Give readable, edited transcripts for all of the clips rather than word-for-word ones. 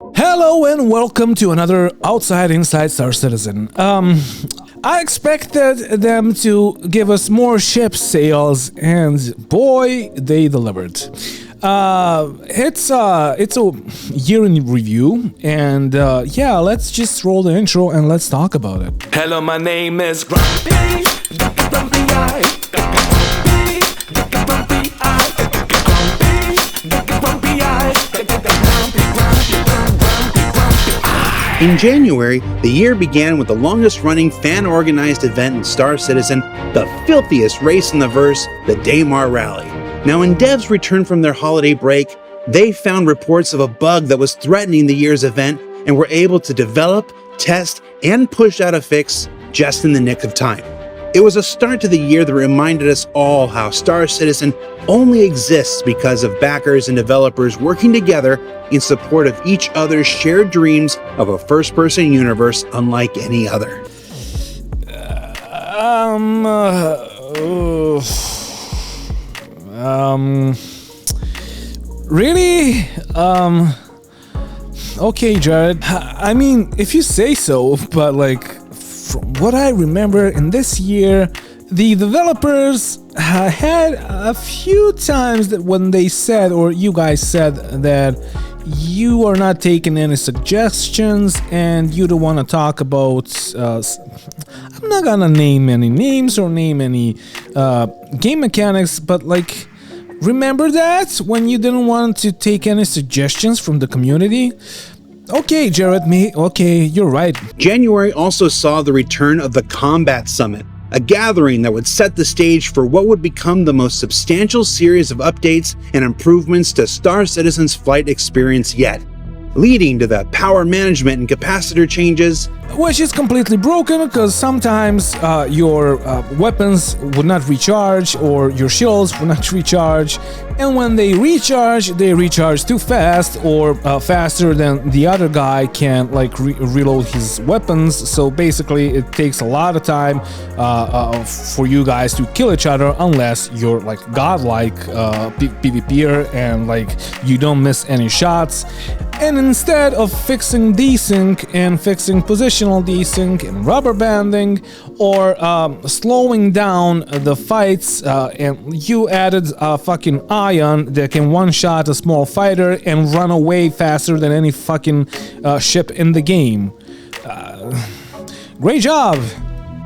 Hello and welcome to another Outside Inside Star Citizen. I expected them to give us more ship sales, and boy, they delivered. It's a year in review, and yeah, let's just roll the intro and let's talk about it. Hello, my name is Grumpy. Grumpy Eye. Grumpy Eye. Grumpy Eye. In January, the year began with the longest-running fan-organized event in Star Citizen, the filthiest race in the verse, the Daymar Rally. Now, when devs returned from their holiday break, they found reports of a bug that was threatening the year's event and were able to develop, test, and push out a fix just in the nick of time. It was a start to the year that reminded us all how Star Citizen only exists because of backers and developers working together in support of each other's shared dreams of a first-person universe unlike any other. Really? Okay, Jared. I mean, if you say so, but like, from what I remember in this year, the developers had a few times that when they said, or you guys said, that you are not taking any suggestions and you don't want to talk about I'm not gonna name any names or name any game mechanics, but like, remember that when you didn't want to take any suggestions from the community? Okay, Jared, okay, you're right. January also saw the return of the Combat Summit, a gathering that would set the stage for what would become the most substantial series of updates and improvements to Star Citizen's flight experience yet, leading to the power management and capacitor changes, which is completely broken because sometimes your weapons would not recharge or your shields would not recharge, and when they recharge too fast or faster than the other guy can like reload his weapons. So basically it takes a lot of time for you guys to kill each other unless you're like godlike PvPer and like you don't miss any shots. And instead of fixing desync and fixing positional desync and rubber banding or slowing down the fights, and you added a fucking ion that can one-shot a small fighter and run away faster than any fucking ship in the game. Great job!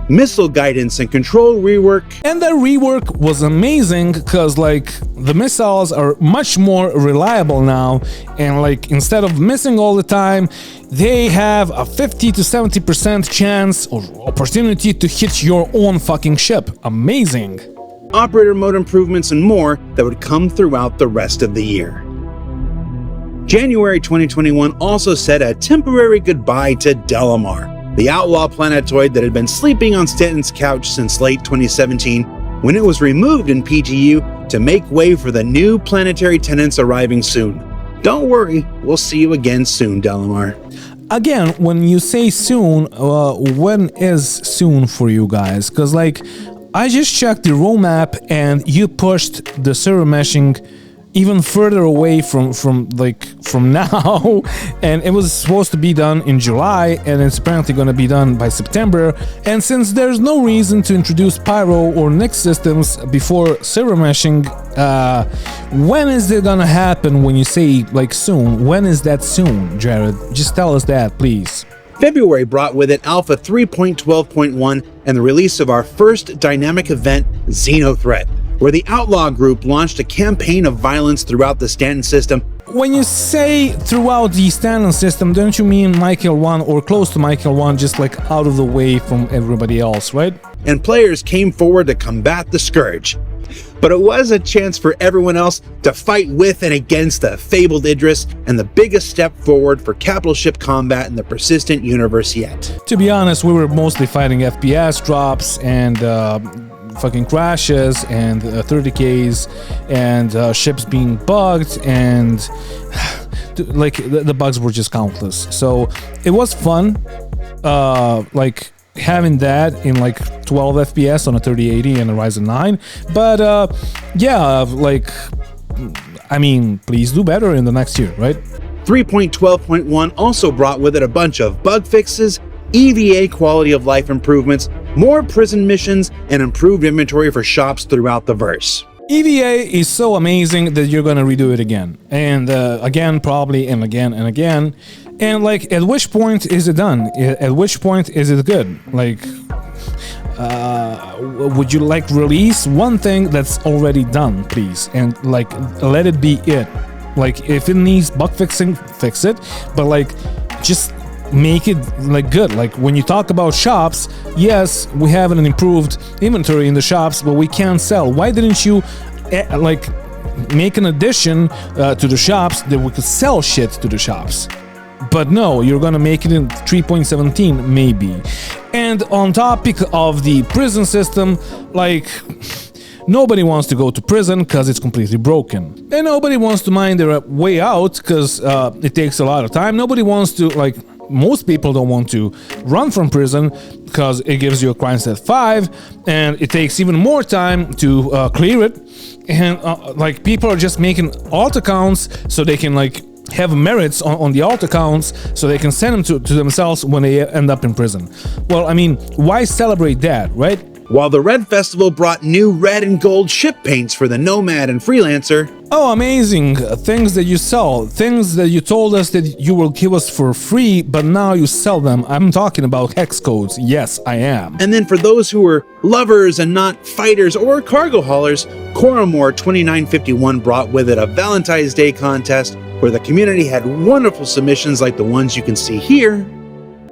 missile guidance and control rework. And the rework was amazing because like the missiles are much more reliable now, and like instead of missing all the time, they have a 50 to 70% chance or opportunity to hit your own fucking ship. Amazing. Operator mode improvements and more that would come throughout the rest of the year. January 2021 also said a temporary goodbye to Delamar, the outlaw planetoid that had been sleeping on Stanton's couch since late 2017 when it was removed in PTU to make way for the new planetary tenants arriving soon. Don't worry, we'll see you again soon, Delamar. Again, when you say soon, when is soon for you guys? Because like, I just checked the roadmap and you pushed the server meshing even further away from now, and it was supposed to be done in July, and it's apparently going to be done by September. And since there's no reason to introduce Pyro or Nyx systems before server meshing, when is it gonna happen? When you say like soon, when is that soon, Jared? Just tell us that, please. February brought with it Alpha 3.12.1 and the release of our first dynamic event, Xenothreat, where the Outlaw Group launched a campaign of violence throughout the Stanton system. When you say throughout the Stanton system, don't you mean Michael 1 or close to Michael 1, just like out of the way from everybody else, right? And players came forward to combat the Scourge. But it was a chance for everyone else to fight with and against the fabled Idris, and the biggest step forward for capital ship combat in the persistent universe yet. To be honest, we were mostly fighting FPS drops and fucking crashes and 30Ks and ships being bugged, and like the bugs were just countless. So it was fun, like having that in like 12 FPS on a 3080 and a Ryzen 9, but yeah, like, I mean, please do better in the next year, right? 3.12.1 also brought with it a bunch of bug fixes, EVA quality of life improvements, more prison missions, and improved inventory for shops throughout the verse. EVA is so amazing that you're gonna redo it again, and again, probably, and again, and again. And like, at which point is it done? At which point is it good? Like, would you like release one thing that's already done, please, and like let it be it? Like, if it needs bug fixing, fix it, but like, just make it like good. Like, when you talk about shops, yes, we have an improved inventory in the shops, but we can't sell. Why didn't you like make an addition to the shops that we could sell shit to the shops? But no, you're gonna make it in 3.17 maybe. And on topic of the prison system, like, nobody wants to go to prison because it's completely broken. And nobody wants to mind their way out because it takes a lot of time. Nobody wants to, like, most people don't want to run from prison because it gives you a crime stat 5 and it takes even more time to clear it. And like, people are just making alt accounts so they can like have merits on the alt accounts so they can send them to themselves when they end up in prison. Well, I mean, why celebrate that, right? While the Red Festival brought new red and gold ship paints for the Nomad and Freelancer. Oh, amazing. Things that you sell. Things that you told us that you will give us for free, but now you sell them. I'm talking about hex codes. Yes, I am. And then for those who are lovers and not fighters or cargo haulers, Coromore 2951 brought with it a Valentine's Day contest where the community had wonderful submissions like the ones you can see here.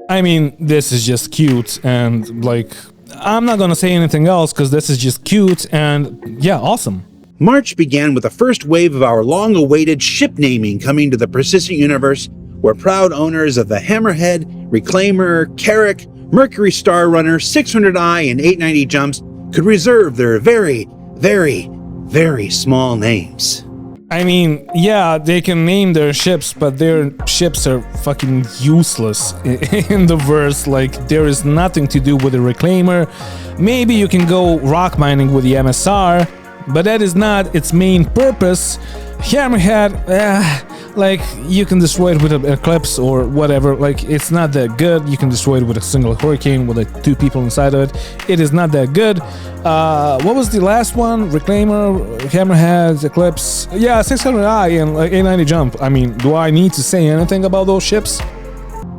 I mean, this is just cute, and like, I'm not gonna say anything else because this is just cute and yeah, awesome. March began with the first wave of our long-awaited ship naming coming to the Persistent Universe, where proud owners of the Hammerhead, Reclaimer, Carrack, Mercury Star Runner, 600i, and 890 Jumps could reserve their very, very, very small names. I mean, yeah, they can name their ships, but their ships are fucking useless in the verse. Like, there is nothing to do with the Reclaimer. Maybe you can go rock mining with the MSR, but that is not its main purpose. Hammerhead, like, you can destroy it with an Eclipse or whatever. Like, it's not that good. You can destroy it with a single Hurricane with like 2 people inside of it. It is not that good. What was the last one? Reclaimer, Hammerhead, Eclipse. Yeah, 600i and like 890 Jump. I mean, do I need to say anything about those ships?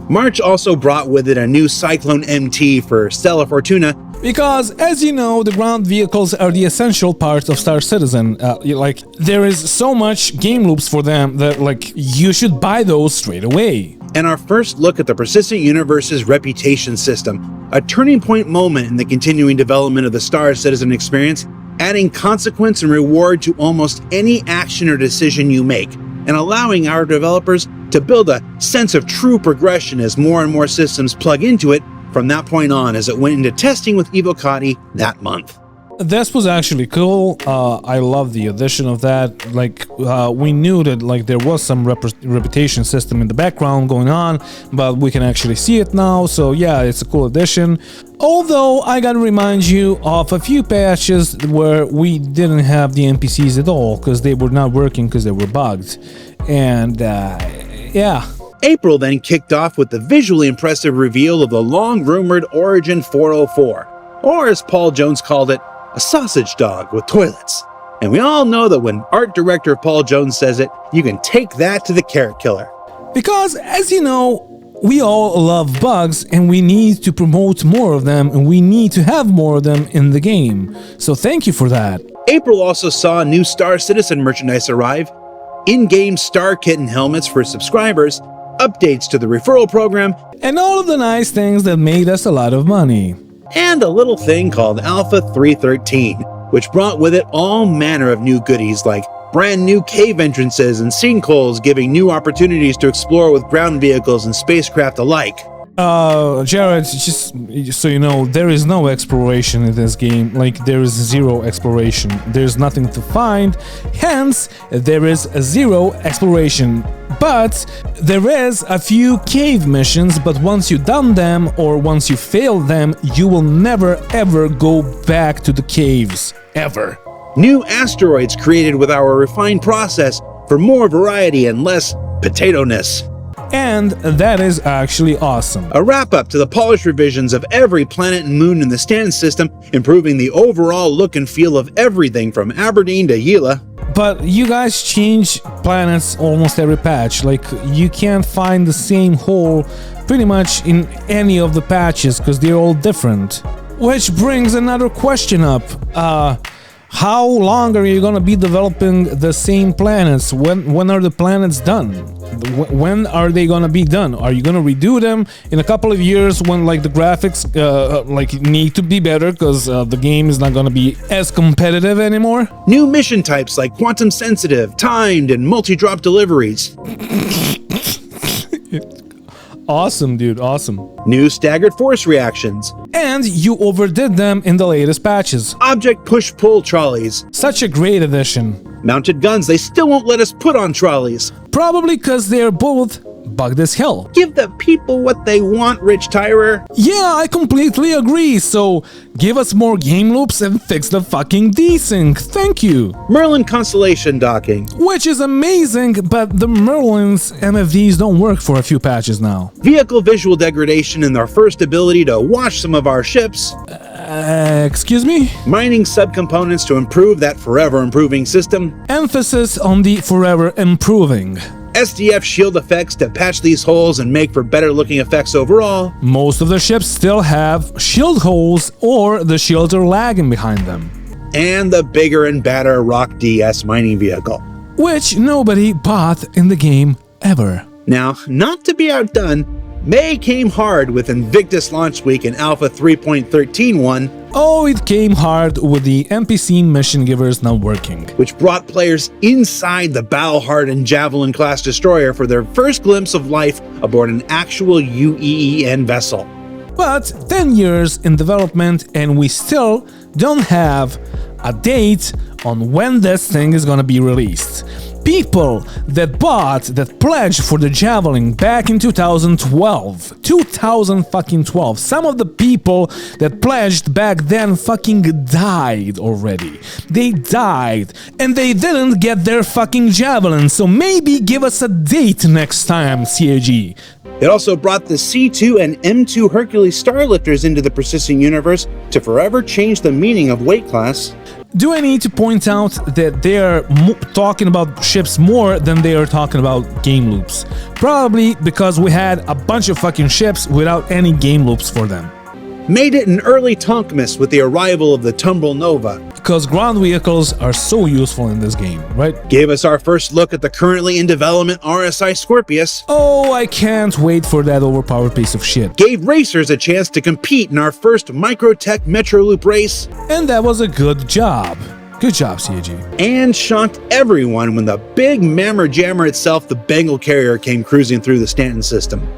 March also brought with it a new Cyclone MT for Stella Fortuna. Because, as you know, the ground vehicles are the essential part of Star Citizen. Like, there is so much game loops for them that, like, you should buy those straight away. And our first look at the Persistent Universe's reputation system, a turning point moment in the continuing development of the Star Citizen experience, adding consequence and reward to almost any action or decision you make, and allowing our developers to build a sense of true progression as more and more systems plug into it from that point on, as it went into testing with Evocati that month. This was actually cool. I love the addition of that. Like, we knew that like there was some reputation system in the background going on, but we can actually see it now. So yeah, it's a cool addition. Although I gotta remind you of a few patches where we didn't have the NPCs at all because they were not working because they were bugged. And yeah. April then kicked off with the visually impressive reveal of the long-rumored Origin 404, or as Paul Jones called it, a sausage dog with toilets. And we all know that when art director Paul Jones says it, you can take that to the carrot killer. Because, as you know, we all love bugs and we need to promote more of them and we need to have more of them in the game. So thank you for that. April also saw new Star Citizen merchandise arrive, in-game Star Kitten helmets for subscribers, updates to the referral program, and all of the nice things that made us a lot of money. And a little thing called Alpha 313, which brought with it all manner of new goodies like brand new cave entrances and sinkholes, giving new opportunities to explore with ground vehicles and spacecraft alike. Jared, just so you know, there is no exploration in this game. Like, there is zero exploration. There's nothing to find, hence, there is zero exploration. But there is a few cave missions, but once you've done them, or once you fail them, you will never ever go back to the caves. Ever. New asteroids created with our refined process for more variety and less potato-ness. And that is actually awesome. A wrap-up to the polished revisions of every planet and moon in the stand system, improving the overall look and feel of everything from Aberdeen to Gila. But you guys change planets almost every patch. Like, you can't find the same hole pretty much in any of the patches because they're all different. Which brings another question up. How long are you gonna be developing the same planets? When are the planets done? When are they gonna be done? Are you gonna redo them in a couple of years when like the graphics need to be better because the game is not gonna be as competitive anymore? New mission types like quantum sensitive, timed, and multi-drop deliveries. Awesome, dude, awesome. New staggered force reactions. And you overdid them in the latest patches. Object push-pull trolleys. Such a great addition. Mounted guns they still won't let us put on trolleys. Probably because they're both bugged as hell. Give the people what they want, Rich Tyrer. Yeah, I completely agree, so give us more game loops and fix the fucking desync. Thank you. Merlin Constellation docking. Which is amazing, but the Merlin's MFDs don't work for a few patches now. Vehicle visual degradation and our first ability to wash some of our ships. Excuse me? Mining subcomponents to improve that forever improving system. Emphasis on the forever improving. SDF shield effects to patch these holes and make for better looking effects overall. Most of the ships still have shield holes or the shields are lagging behind them. And the bigger and badder Rock DS mining vehicle. Which nobody bought in the game ever. Now, not to be outdone, May came hard with Invictus launch week in Alpha 3.13.1. Oh, it came hard with the NPC mission givers not working. Which brought players inside the battle-hardened Javelin-class destroyer for their first glimpse of life aboard an actual UEEN vessel. But 10 years in development and we still don't have a date on when this thing is gonna be released. People that pledged for the Javelin back in 2012, some of the people that pledged back then fucking died already. They died, and they didn't get their fucking Javelin, so maybe give us a date next time, CAG. It also brought the C2 and M2 Hercules Starlifters into the persistent universe to forever change the meaning of weight class. Do I need to point out that they are talking about ships more than they are talking about game loops? Probably because we had a bunch of fucking ships without any game loops for them. Made it an early Tonkmas with the arrival of the Tumbrel Nova. Because ground vehicles are so useful in this game, right? Gave us our first look at the currently in development RSI Scorpius. Oh, I can't wait for that overpowered piece of shit. Gave racers a chance to compete in our first Microtech Metro Loop race. And that was a good job. Good job, CAG. And shocked everyone when the big mammer jammer itself, the Bengal carrier, came cruising through the Stanton system.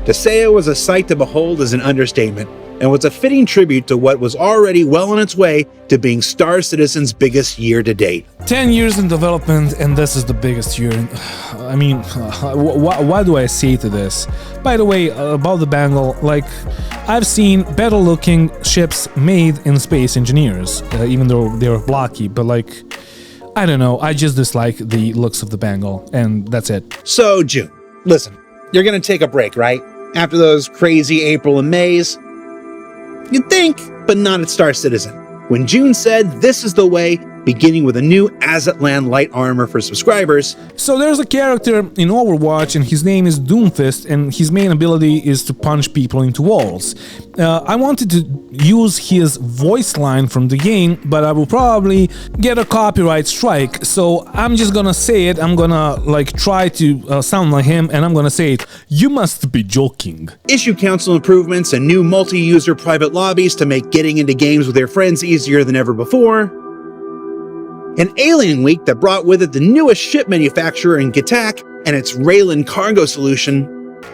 To say it was a sight to behold is an understatement, and was a fitting tribute to what was already well on its way to being Star Citizen's biggest year to date. 10 years in development, and this is the biggest year. I mean, why do I say to this? By the way, about the Bengal, like, I've seen better looking ships made in Space Engineers, even though they were blocky, but like, I don't know, I just dislike the looks of the Bengal, and that's it. So, June, listen, you're gonna take a break, right? After those crazy April and Mays? You'd think, but not at Star Citizen. When June said this is the way, beginning with a new Azatlan light armor for subscribers. So there's a character in Overwatch and his name is Doomfist and his main ability is to punch people into walls. I wanted to use his voice line from the game, but I will probably get a copyright strike, so I'm just gonna say it. I'm gonna like try to sound like him and I'm gonna say it. You must be joking. Issue council improvements and new multi-user private lobbies to make getting into games with your friends easier than ever before. An Alien Week that brought with it the newest ship manufacturer in Gitac and its Raylan cargo solution.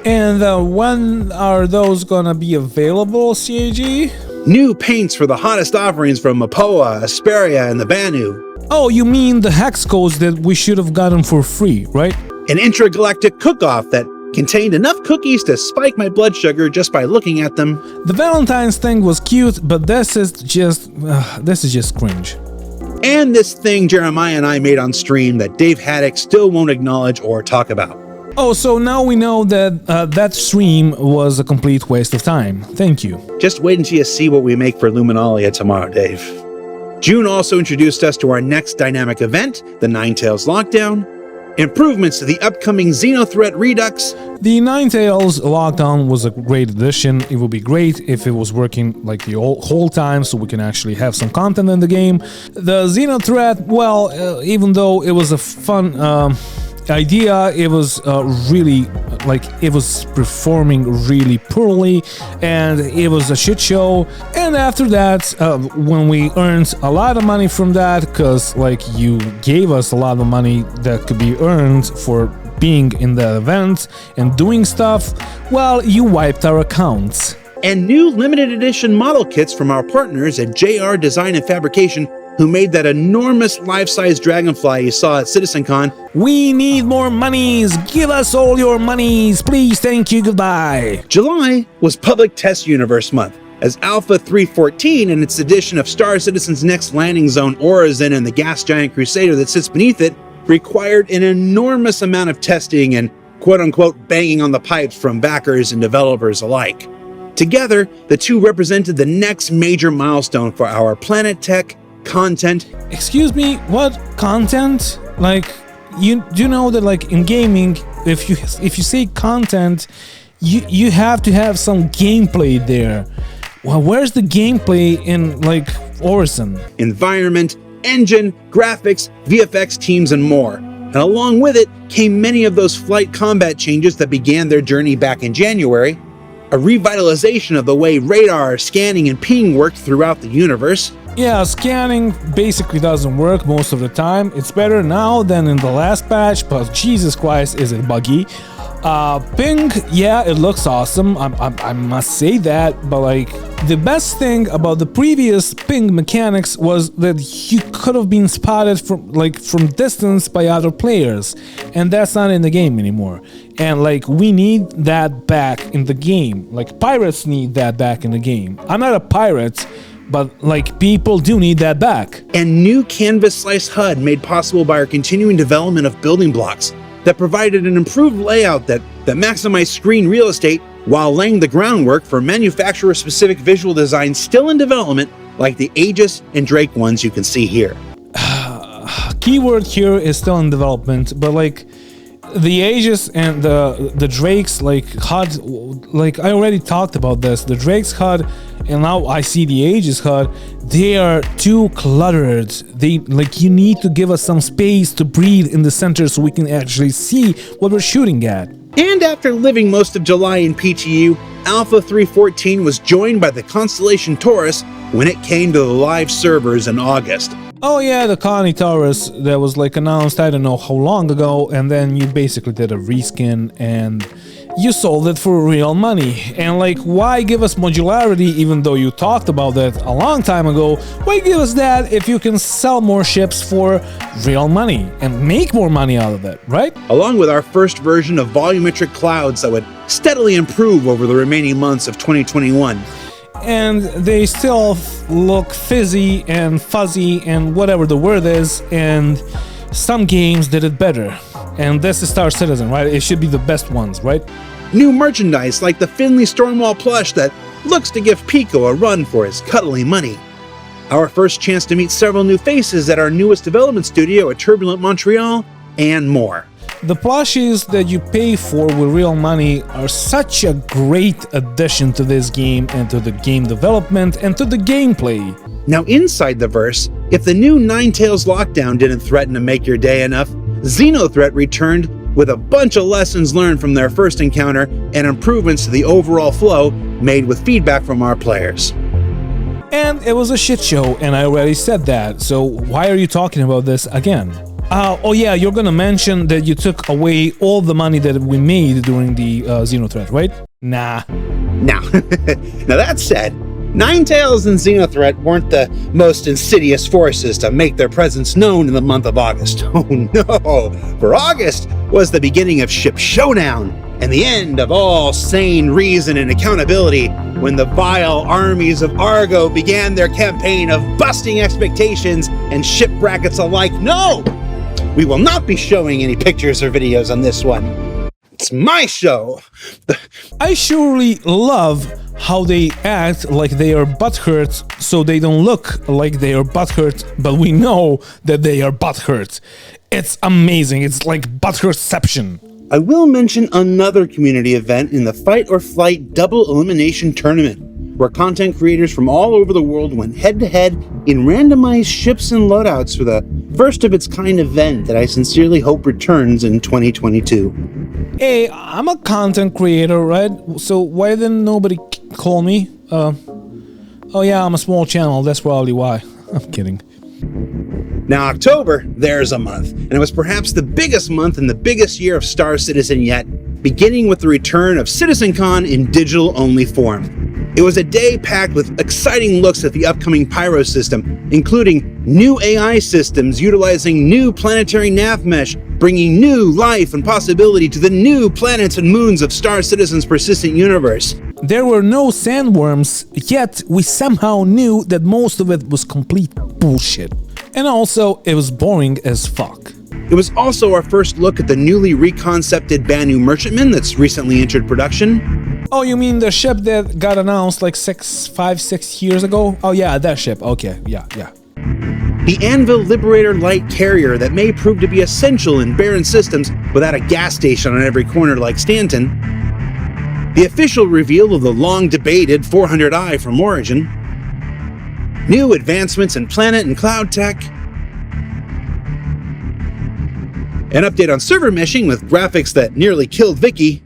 And when are those gonna be available, CAG? New paints for the hottest offerings from Mapoa, Asperia, and the Banu. Oh, you mean the hex codes that we should have gotten for free, right? An intergalactic cook-off that contained enough cookies to spike my blood sugar just by looking at them. The Valentine's thing was cute, but this is just cringe. And this thing Jeremiah and I made on stream that Dave Haddock still won't acknowledge or talk about. Oh, so now we know that that stream was a complete waste of time. Thank you. Just wait until you see what we make for Luminalia tomorrow, Dave. June also introduced us to our next dynamic event, the Ninetales Lockdown, improvements to the upcoming Xenothreat Redux. The Ninetales Lockdown was a great addition. It would be great if it was working like the whole time so we can actually have some content in the game. The Xenothreat, well, even though it was a fun idea, it was really it was performing really poorly and it was a shit show. And after that, when we earned a lot of money from that, because you gave us a lot of money that could be earned for being in the event and doing stuff, well, you wiped our accounts. And new limited edition model kits from our partners at JR Design and Fabrication, who made that enormous life-size dragonfly you saw at CitizenCon. We need more monies! Give us all your monies! Please, thank you, goodbye! July was Public Test Universe Month, as Alpha 3.14 and its edition of Star Citizen's next landing zone, Orizon, and the gas giant crusader that sits beneath it, required an enormous amount of testing and quote-unquote banging on the pipes from backers and developers alike. Together, the two represented the next major milestone for our Planet Tech content. Excuse me, what content? You do know that in gaming, if you say content, you have to have some gameplay there. Well, where's the gameplay in Orizon? Environment, engine, graphics, VFX teams, and more. And along with it came many of those flight combat changes that began their journey back in January, a revitalization of the way radar, scanning, and ping worked throughout the universe. Yeah, scanning basically doesn't work most of the time. It's better now than in the last patch, but Jesus Christ, is it buggy. Ping, yeah, it looks awesome, I must say that, but the best thing about the previous ping mechanics was that you could have been spotted from distance by other players, and that's not in the game anymore. And we need that back in the game. Pirates need that back in the game. I'm not a pirate, but people do need that back. And new canvas slice HUD made possible by our continuing development of building blocks that provided an improved layout that maximized screen real estate while laying the groundwork for manufacturer-specific visual design still in development, like the Aegis and Drake ones you can see here. Keyword here is still in development, but the Aegis and the Drake's HUD, I already talked about this. The Drake's HUD, and now I see the Aegis HUD, they are too cluttered. They you need to give us some space to breathe in the center so we can actually see what we're shooting at. And after living most of July in PTU, Alpha 3.14 was joined by the constellation Taurus when it came to the live servers in August. Oh yeah, the Connie Taurus that was announced I don't know how long ago, and then you basically did a reskin and you sold it for real money. And why give us modularity even though you talked about that a long time ago? Why give us that if you can sell more ships for real money and make more money out of it, right? Along with our first version of volumetric clouds that would steadily improve over the remaining months of 2021. And they still look fizzy and fuzzy and whatever the word is, and some games did it better. And this is Star Citizen, right? It should be the best ones, right? New merchandise like the Finley Stormwall plush that looks to give Pico a run for his cuddly money. Our first chance to meet several new faces at our newest development studio at Turbulent Montreal, and more. The plushies that you pay for with real money are such a great addition to this game and to the game development and to the gameplay. Now inside the verse, if the new Ninetales Lockdown didn't threaten to make your day enough, Xenothreat returned with a bunch of lessons learned from their first encounter and improvements to the overall flow made with feedback from our players. And it was a shit show, and I already said that, so why are you talking about this again? Oh yeah, you're gonna mention that you took away all the money that we made during the Xenothreat, right? Nah. Now that said, Ninetales and Xenothreat weren't the most insidious forces to make their presence known in the month of August. Oh no! For August was the beginning of Ship Showdown and the end of all sane reason and accountability when the vile armies of Argo began their campaign of busting expectations and ship brackets alike. No! We will not be showing any pictures or videos on this one. It's my show. I surely love how they act like they are butthurt so they don't look like they are butthurt, but we know that they are butthurt. It's amazing. It's like butthurtception. I will mention another community event in the Fight or Flight Double Elimination Tournament, where content creators from all over the world went head-to-head in randomized ships and loadouts for the first of its kind event that I sincerely hope returns in 2022. Hey, I'm a content creator, right? So why didn't nobody call me? Oh yeah, I'm a small channel, that's probably why. I'm kidding. Now, October, there's a month, and it was perhaps the biggest month and the biggest year of Star Citizen yet, beginning with the return of CitizenCon in digital-only form. It was a day packed with exciting looks at the upcoming Pyro system, including new AI systems utilizing new planetary nav mesh, bringing new life and possibility to the new planets and moons of Star Citizen's persistent universe. There were no sandworms, yet we somehow knew that most of it was complete bullshit. And also, it was boring as fuck. It was also our first look at the newly reconcepted Banu Merchantman that's recently entered production. Oh, you mean the ship that got announced like 5-6 years ago? Oh yeah, that ship. Okay, yeah. The Anvil Liberator light carrier that may prove to be essential in barren systems without a gas station on every corner like Stanton. The official reveal of the long-debated 400i from Origin. New advancements in planet and cloud tech. An update on server meshing with graphics that nearly killed Vicky.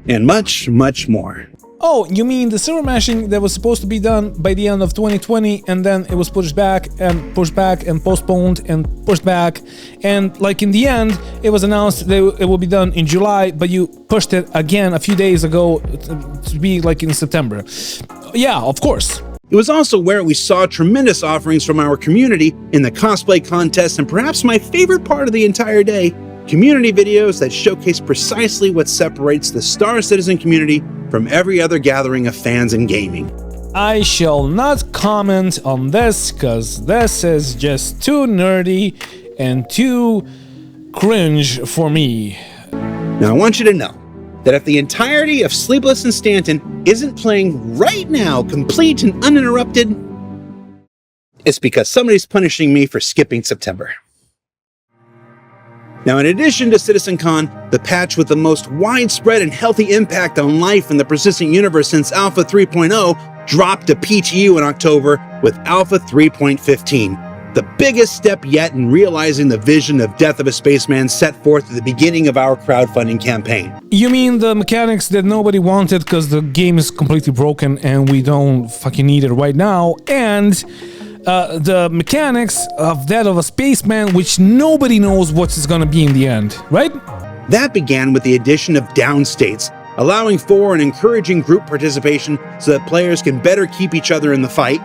And much, much more. Oh, you mean the server meshing that was supposed to be done by the end of 2020 and then it was pushed back and postponed and pushed back, and like in the end it was announced that it will be done in July, but you pushed it again a few days ago to be like in September. Yeah, of course. It was also where we saw tremendous offerings from our community in the cosplay contest, and perhaps my favorite part of the entire day, community videos that showcase precisely what separates the Star Citizen community from every other gathering of fans in gaming. I shall not comment on this, cause this is just too nerdy and too cringe for me. Now I want you to know that if the entirety of Sleepless in Stanton isn't playing right now, complete and uninterrupted, it's because somebody's punishing me for skipping September. Now, in addition to CitizenCon, the patch with the most widespread and healthy impact on life in the persistent universe since Alpha 3.0 dropped to PTU in October with Alpha 3.15, the biggest step yet in realizing the vision of Death of a Spaceman set forth at the beginning of our crowdfunding campaign. You mean the mechanics that nobody wanted because the game is completely broken and we don't fucking need it right now, and the mechanics of Death of a Spaceman, which nobody knows what it's gonna be in the end, right? That began with the addition of downstates, allowing for and encouraging group participation so that players can better keep each other in the fight,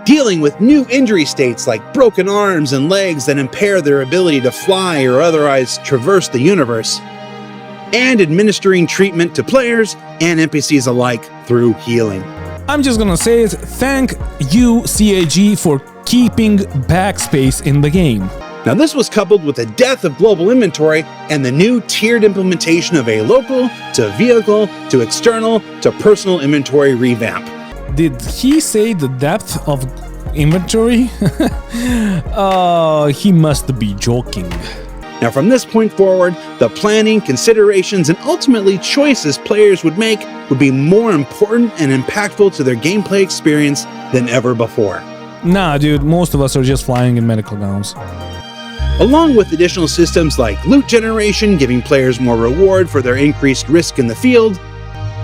dealing with new injury states like broken arms and legs that impair their ability to fly or otherwise traverse the universe, and administering treatment to players and NPCs alike through healing. I'm just gonna say it, thank you CAG for keeping backspace in the game. Now this was coupled with the death of global inventory and the new tiered implementation of a local to vehicle to external to personal inventory revamp. Did he say the depth of inventory? Oh, he must be joking. Now from this point forward, the planning, considerations, and ultimately choices players would make would be more important and impactful to their gameplay experience than ever before. Nah, dude, most of us are just flying in medical gowns. Along with additional systems like loot generation, giving players more reward for their increased risk in the field,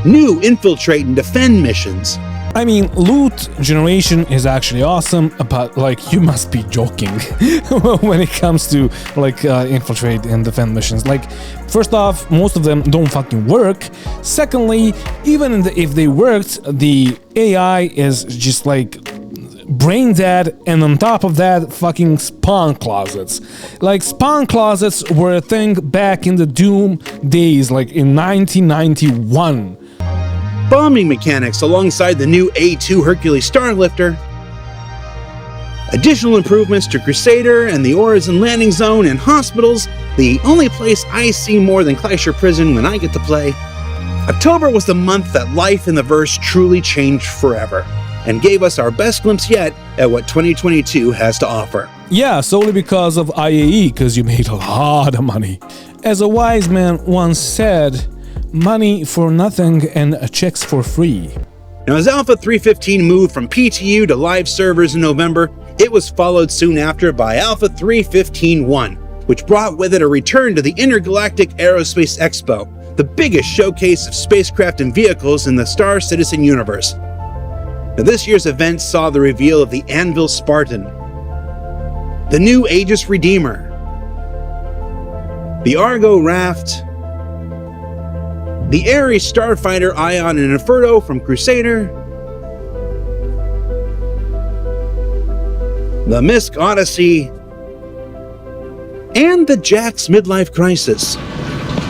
new infiltrate and defend missions. I mean, loot generation is actually awesome, but like, you must be joking when it comes to like infiltrate and defend missions. Like, first off, most of them don't fucking work. Secondly, even if they worked, the AI is just like brain dead, and on top of that, fucking spawn closets. Like, spawn closets were a thing back in the Doom days, like in 1991. Bombing mechanics alongside the new A2 Hercules Starlifter, additional improvements to Crusader and the Origin landing zone and hospitals, the only place I see more than Kleischer Prison when I get to play. October was the month that life in the verse truly changed forever, and gave us our best glimpse yet at what 2022 has to offer. Yeah, solely because of IAE, because you made a lot of money. As a wise man once said, money for nothing and checks for free. Now, as Alpha 315 moved from PTU to live servers in November, it was followed soon after by Alpha 315-1, which brought with it a return to the Intergalactic Aerospace Expo, the biggest showcase of spacecraft and vehicles in the Star Citizen universe. Now, this year's event saw the reveal of the Anvil Spartan, the new Aegis Redeemer, the Argo Raft, the Ares Starfighter Ion and Inferno from Crusader, the Misk Odyssey, and the Jax Midlife Crisis.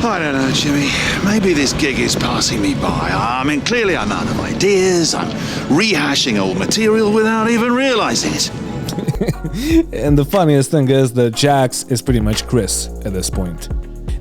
I don't know, Jimmy. Maybe this gig is passing me by. I mean, clearly I'm out of ideas. I'm rehashing old material without even realizing it. And the funniest thing is that Jax is pretty much Chris at this point.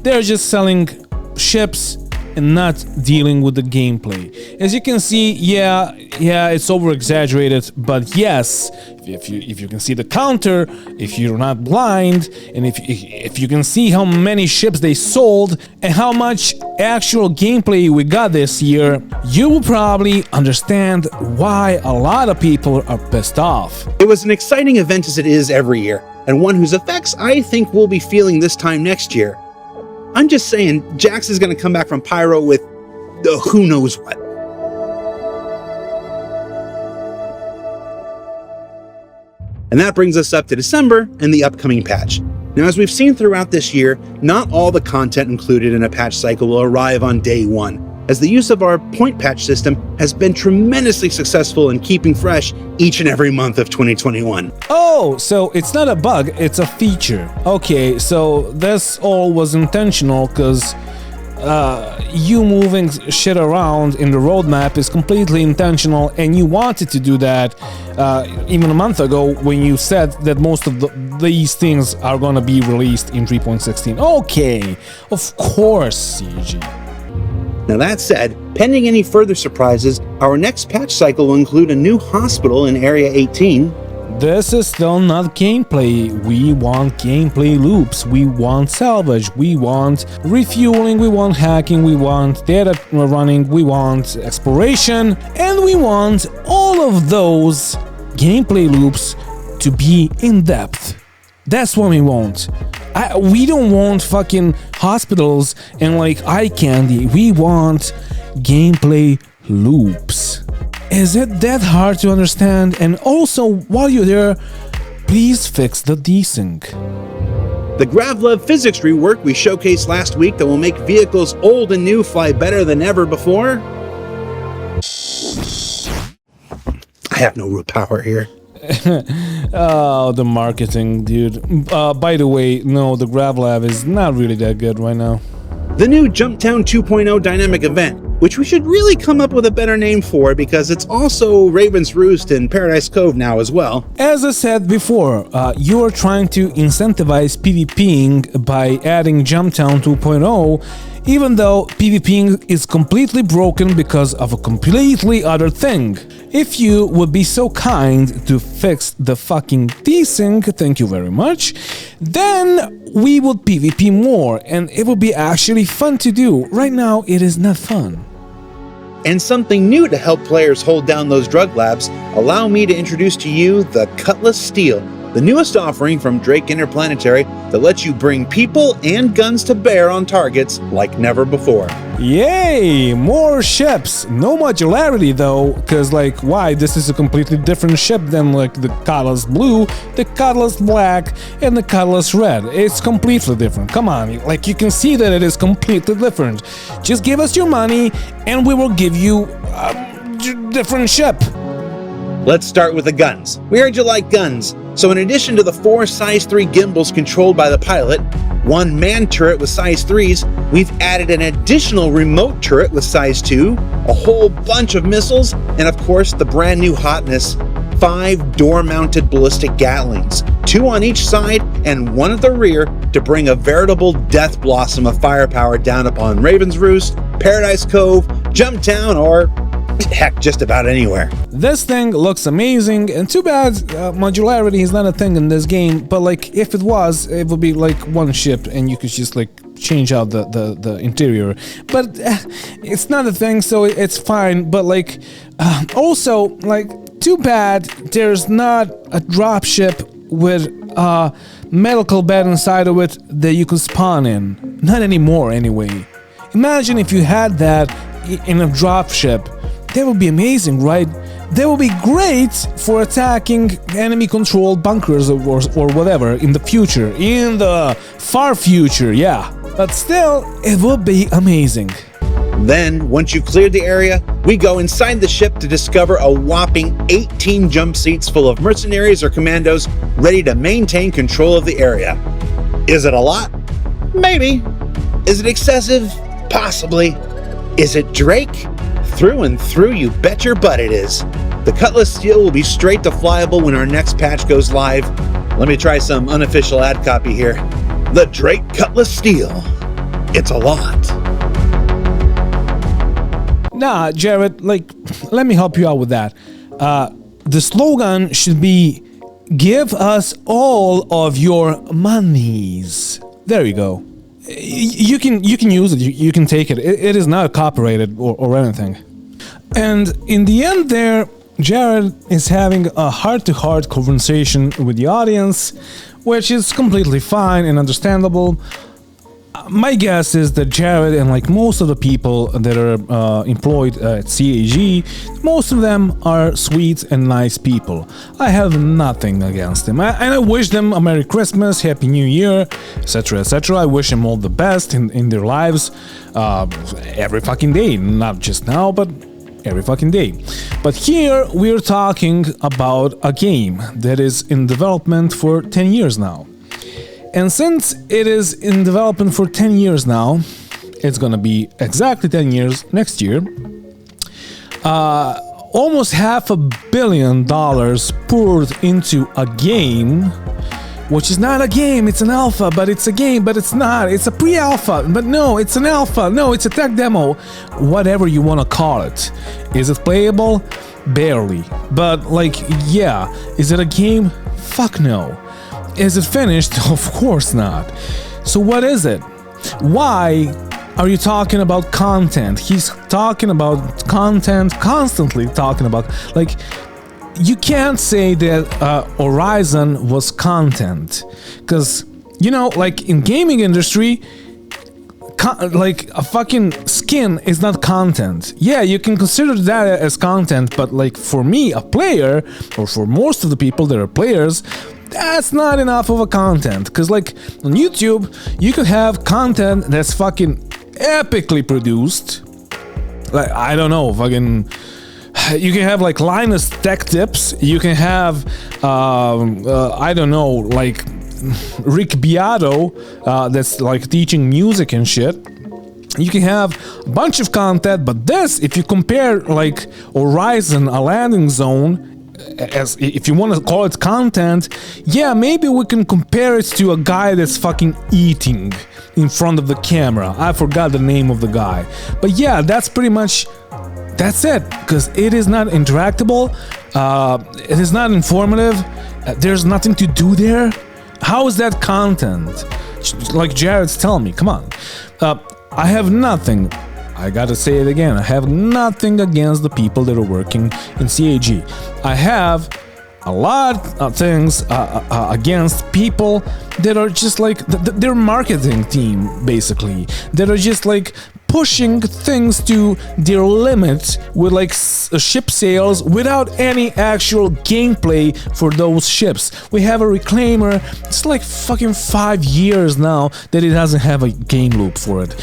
They're just selling ships and not dealing with the gameplay. As you can see, yeah, it's over-exaggerated, but yes, if you can see the counter, if you're not blind, and if you can see how many ships they sold and how much actual gameplay we got this year, you will probably understand why a lot of people are pissed off. It was an exciting event as it is every year, and one whose effects I think we'll be feeling this time next year. I'm just saying, Jax is going to come back from Pyro with who knows what. And that brings us up to December and the upcoming patch. Now, as we've seen throughout this year, not all the content included in a patch cycle will arrive on day one, as the use of our point patch system has been tremendously successful in keeping fresh each and every month of 2021. Oh, so it's not a bug, it's a feature. Okay, so this all was intentional, because you moving shit around in the roadmap is completely intentional, and you wanted to do that even a month ago when you said that most of these things are gonna be released in 3.16. Okay, of course, CG. Now that said, pending any further surprises, our next patch cycle will include a new hospital in Area 18. This is still not gameplay. We want gameplay loops, we want salvage, we want refueling, we want hacking, we want data running, we want exploration, and we want all of those gameplay loops to be in depth. That's what we want. We don't want fucking hospitals and like eye candy. We want gameplay loops. Is it that hard to understand? And also, while you're there, please fix the desync. The Gravlev physics rework we showcased last week that will make vehicles old and new fly better than ever before. I have no real power here. Oh, the marketing, dude. By the way, no, the Gravlev is not really that good right now. The new Jumptown 2.0 dynamic event, which we should really come up with a better name for because it's also Raven's Roost and Paradise Cove now as well. As I said before, you are trying to incentivize PvPing by adding Jumptown 2.0, even though PvPing is completely broken because of a completely other thing. If you would be so kind to fix the fucking desync, thank you very much, then we would PvP more and it would be actually fun to do. Right now, it is not fun. And something new to help players hold down those drug labs, allow me to introduce to you the Cutlass Steel, the newest offering from Drake Interplanetary that lets you bring people and guns to bear on targets like never before. Yay! More ships! No modularity though, cause like why? This is a completely different ship than like the Cutlass Blue, the Cutlass Black, and the Cutlass Red. It's completely different. Come on, like you can see that it is completely different. Just give us your money and we will give you a different ship. Let's start with the guns. We heard you like guns. So in addition to the 4 size 3 gimbals controlled by the pilot, 1 man turret with size 3s, we've added an additional remote turret with size 2, a whole bunch of missiles, and of course the brand new hotness, 5 door-mounted ballistic Gatlings, 2 on each side and 1 at the rear, to bring a veritable death blossom of firepower down upon Raven's Roost, Paradise Cove, Jumptown, or heck, just about anywhere. This thing looks amazing, and too bad modularity is not a thing in this game, but like if it was, it would be like one ship and you could just like change out the interior, but it's not a thing, so it's fine. But like also, like, too bad there's not a dropship with a medical bed inside of it that you could spawn in. Not anymore anyway. Imagine if you had that in a dropship. That would be amazing, right? That would be great for attacking enemy-controlled bunkers or whatever in the future. In the far future, yeah. But still, it would be amazing. Then, once you cleared the area, we go inside the ship to discover a whopping 18 jump seats full of mercenaries or commandos ready to maintain control of the area. Is it a lot? Maybe. Is it excessive? Possibly. Is it Drake? Through and through, you bet your butt it is. The Cutlass Steel will be straight to flyable when our next patch goes live. Let me try some unofficial ad copy here. The Drake Cutlass Steel. It's a lot. Nah, Jared, like, let me help you out with that. The slogan should be, give us all of your monies. There you go. You can use it, you can take it. It is not copyrighted or anything. And in the end there, Jared is having a heart-to-heart conversation with the audience, which is completely fine and understandable. My guess is that Jared and like most of the people that are employed at CAG, most of them are sweet and nice people. I have nothing against them, and I wish them a Merry Christmas, Happy New Year, etc, etc. I wish them all the best in their lives every fucking day, not just now, but every fucking day. But here we're talking about a game that is in development for 10 years now. And since it is in development for 10 years now, it's gonna be exactly 10 years next year, almost $500 million poured into a game, which is not a game, it's an alpha, but it's a game, but it's not, it's a pre-alpha, but no, it's an alpha, no, it's a tech demo, whatever you wanna call it. Is it playable? Barely. But like, yeah, is it a game? Fuck no. Is it finished? Of course not. So what is it? Why are you talking about content? He's talking about content, constantly talking about, like, you can't say that Horizon was content, because, you know, like in gaming industry, like a fucking skin is not content. Yeah, you can consider that as content, but like for me, a player, or for most of the people that are players, that's not enough of a content. Because like on YouTube, you could have content that's fucking epically produced. Like, I don't know, fucking... You can have like Linus Tech Tips, you can have, I don't know, like Rick Beato, that's like teaching music and shit. You can have a bunch of content, but this, if you compare like Horizon, a landing zone, as if you want to call it content, yeah, maybe we can compare it to a guy that's fucking eating in front of the camera. I forgot the name of the guy. But yeah, that's pretty much... That's it, because it is not interactable, it is not informative, there's nothing to do there. How is that content? Like Jared's telling me, come on. I have nothing, I gotta say it again, I have nothing against the people that are working in CAG. I have a lot of things against people that are just like, their marketing team, basically, that are just like pushing things to their limit with like ship sales without any actual gameplay for those ships. We have a Reclaimer, it's like fucking 5 years now that it doesn't have a game loop for it.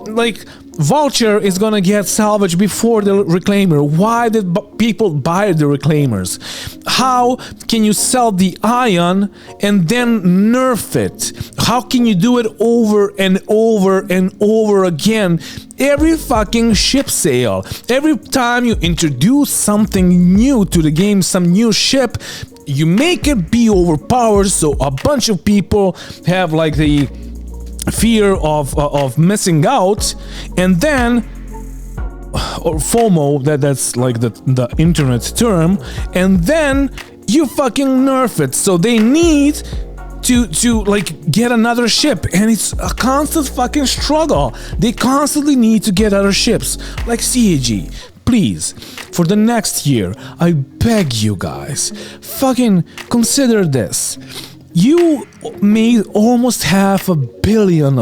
Like, Vulture is gonna get salvaged before the Reclaimer. Why did people buy the Reclaimers? How can you sell the Ion and then nerf it? How can you do it over and over and over again? Every fucking ship sale, every time you introduce something new to the game, some new ship, you make it be overpowered, so a bunch of people have like the fear of missing out, and then or FOMO, that's like the internet term, and then you fucking nerf it. So they need to like get another ship, and it's a constant fucking struggle. They constantly need to get other ships like CAG. Please, for the next year, I beg you guys, fucking consider this. You made almost $500 million.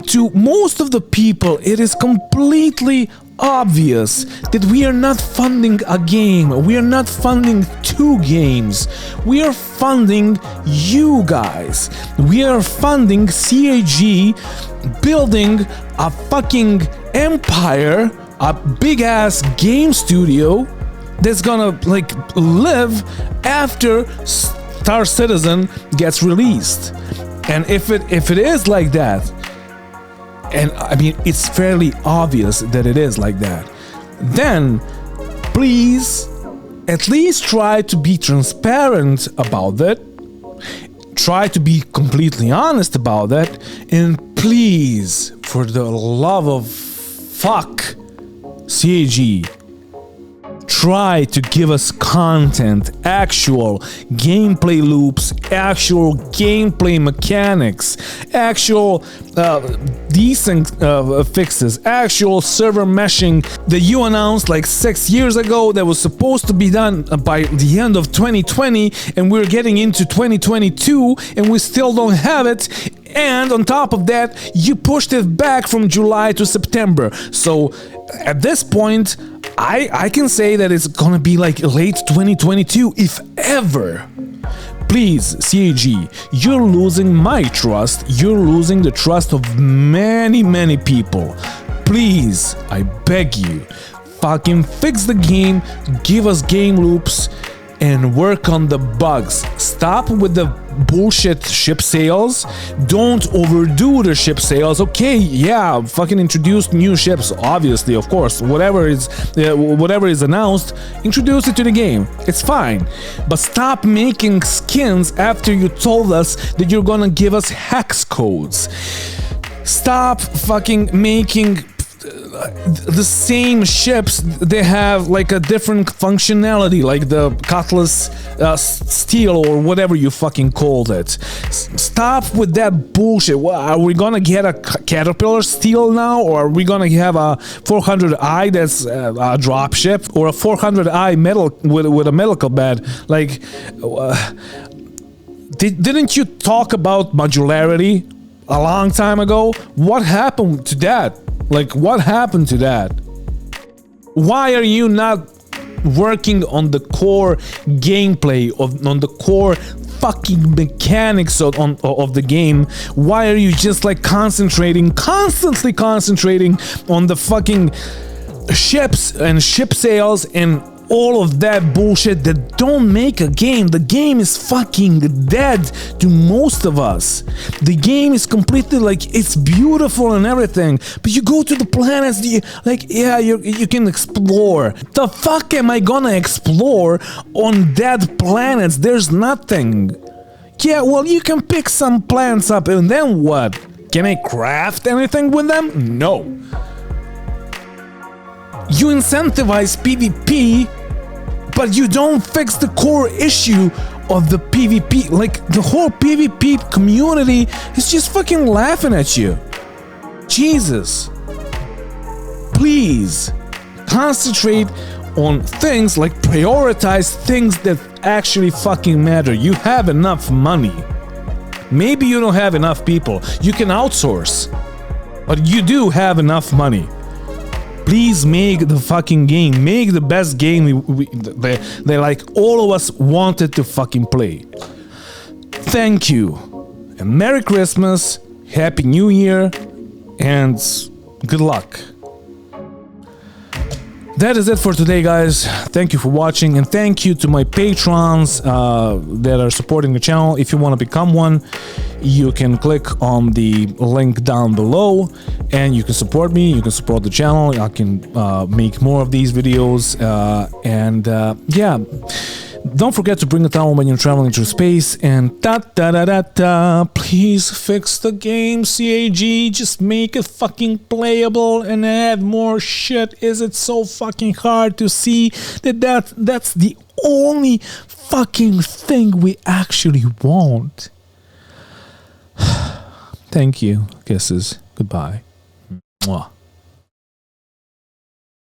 To most of the people, it is completely obvious that we are not funding a game. We are not funding 2 games. We are funding you guys. We are funding CAG building a fucking empire, a big ass game studio that's gonna like live after Star Citizen gets released. And if it is like that, and I mean it's fairly obvious that it is like that, then please at least try to be transparent about it. Try to be completely honest about that, and please, for the love of fuck, CAG, try to give us content, actual gameplay loops, actual gameplay mechanics, actual decent fixes, actual server meshing that you announced like 6 years ago that was supposed to be done by the end of 2020, and we're getting into 2022 and we still don't have it. And on top of that, you pushed it back from July to September. So at this point, I can say that it's gonna be like late 2022, if ever. Please, CAG, you're losing my trust. You're losing the trust of many people. Please, I beg you, fucking fix the game, give us game loops, and work on the bugs. Stop with the bullshit ship sales. Don't overdo the ship sales. Okay, yeah, fucking introduce new ships, obviously, of course. Whatever is announced, introduce it to the game. It's fine. But stop making skins after you told us that you're gonna give us hex codes. Stop fucking making the same ships. They have like a different functionality, like the Cutlass Steel or whatever you fucking called it. Stop with that bullshit. Are we gonna get a Caterpillar Steel now, or are we gonna have a 400i that's a drop ship, or a 400i metal with a medical bed? Like, didn't you talk about modularity a long time ago? What happened to that? Like, what happened to that? Why are you not working on the core gameplay, on the core fucking mechanics of the game? Why are you just like constantly concentrating on the fucking ships and ship sales and all of that bullshit that don't make a game? The game is fucking dead to most of us. The game is completely like, it's beautiful and everything, but you go to the planets, like, yeah, you can explore. The fuck am I gonna explore on dead planets? There's nothing. Yeah, well, you can pick some plants up, and then what? Can I craft anything with them? No. You incentivize PvP, but you don't fix the core issue of the PvP. Like, the whole PvP community is just fucking laughing at you. Jesus. Please concentrate on things, like prioritize things that actually fucking matter. You have enough money. Maybe you don't have enough people. You can outsource, but you do have enough money. Please make the fucking game. Make the best game that like all of us wanted to fucking play. Thank you. And Merry Christmas, Happy New Year, and good luck. That is it for today, guys. Thank you for watching, and thank you to my patrons that are supporting the channel. If you want to become one, you can click on the link down below and you can support me, you can support the channel. I can make more of these videos, and yeah, Don't forget to bring a towel when you're traveling through space. And please fix the game, CAG. Just make it fucking playable and add more shit. Is it so fucking hard to see that's the only fucking thing we actually want? Thank you. Kisses. Goodbye. Mwah.